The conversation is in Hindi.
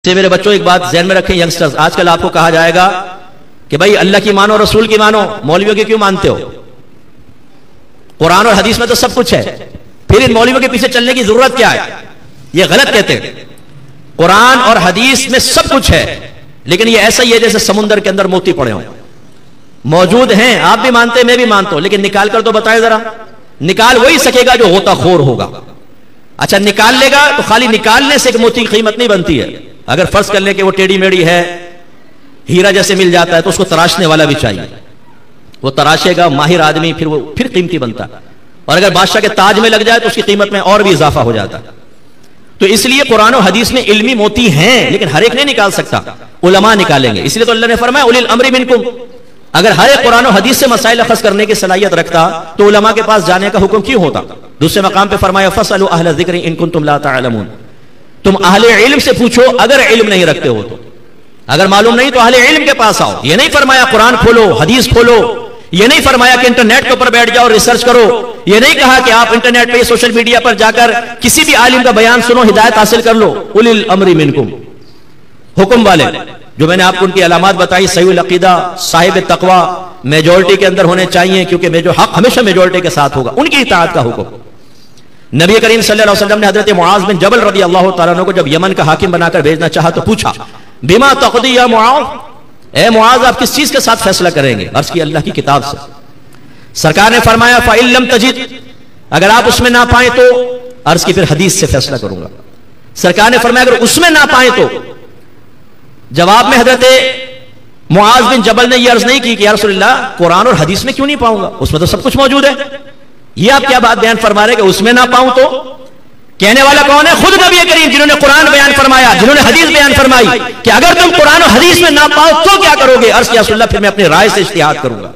से मेरे बच्चों एक बात ध्यान में रखें यंगस्टर्स, आजकल आपको कहा जाएगा कि भाई अल्लाह की मानो, रसूल की मानो, मौलवियों की क्यों मानते हो? कुरान और हदीस में तो सब कुछ है, फिर इन मौलवियों के पीछे चलने की जरूरत क्या है? ये गलत कहते हैं। कुरान और हदीस में सब कुछ है, लेकिन ये ऐसा ही है जैसे समुद्र के अंदर मोती पड़े हों, मौजूद हैं। आप भी मानते, मैं भी मानता हूं, लेकिन निकाल कर तो बताए जरा। निकाल वही सकेगा जो गोताखोर होगा। अच्छा, निकाल लेगा तो खाली निकालने से एक मोती की कीमत नहीं बनती है। अगर फर्ज कर ले कि वो टेढ़ी मेढ़ी है, हीरा जैसे मिल जाता है, तो उसको तराशने वाला भी चाहिए। वो तराशेगा माहिर आदमी, फिर वो फिर कीमती बनता है। और अगर बादशाह के ताज में लग जाए तो उसकी कीमत में और भी इजाफा हो जाता है। तो इसलिए कुरान और हदीस में इल्मी मोती हैं, लेकिन हर एक नहीं निकाल सकता, उलमा निकालेंगे। इसलिए तो अल्लाह ने फरमाया उलिल अम्री मिनकुम। अगर हर एक कुरान और हदीस से मसाइल अखज़ करने की सलाहियत रखता तो उलमा के पास जाने का हुक्म क्यों होता? दूसरे मकाम पे फरमाया फसअलू अहल ज़िक्र इन कुंतुम ला तअलमून। तुम अहले इल्म से पूछो अगर इल्म नहीं रखते हो तो। अगर मालूम नहीं तो अहले इल्म के पास आओ। यह नहीं फरमाया कुरान खोलो, हदीस खोलो। यह नहीं फरमाया कि इंटरनेट के ऊपर बैठ जाओ, रिसर्च करो। यह नहीं कहा कि आप इंटरनेट पे, सोशल मीडिया पर जाकर किसी भी आलिम का बयान सुनो, हिदायत हासिल कर लो। उलिल अम्री मिनकुम, हुक्म वाले, जो मैंने आपको उनकी अलामात बताई, सही अकीदा, साहिब तकवा, मेजोरिटी के अंदर होने चाहिए, क्योंकि जो हक हमेशा मेजोरिटी के साथ होगा, उनकी इताअत का हुक्म। नबी करीम सल्लल्लाहु अलैहि वसल्लम ने हजरत मुआज बिन जबल रदी अल्लाह तआला अन्हु को जब यमन का हाकिम बनाकर भेजना चाहा तो पूछा, बिमा तक़दी या मुआज, ए मुआज आप किस चीज के साथ फैसला करेंगे? अर्ज की अल्लाह की किताब से। सरकार ने फरमाया फ़इन लम तजिद, अगर आप उसमें ना पाए तो? अर्ज की फिर हदीस से फैसला करूंगा। सरकार ने फरमाया अगर उसमें ना पाए तो? जवाब में हजरत मुआज बिन जबल ने यह अर्ज नहीं की कि या रसूलल्लाह कुरान और हदीस में क्यों नहीं पाऊंगा, उसमें तो सब कुछ मौजूद है। ये आप क्या बात बयान फरमा रहे कि उसमें ना पाऊं तो? कहने वाला कौन है? खुद नबी करीम, जिन्होंने कुरान बयान फरमाया, जिन्होंने हदीस बयान फरमाई कि अगर तुम कुरान और हदीस में ना पाओ तो क्या करोगे? अर्ज किया रसूलल्लाह फिर मैं अपनी राय से इज्तिहाद करूंगा।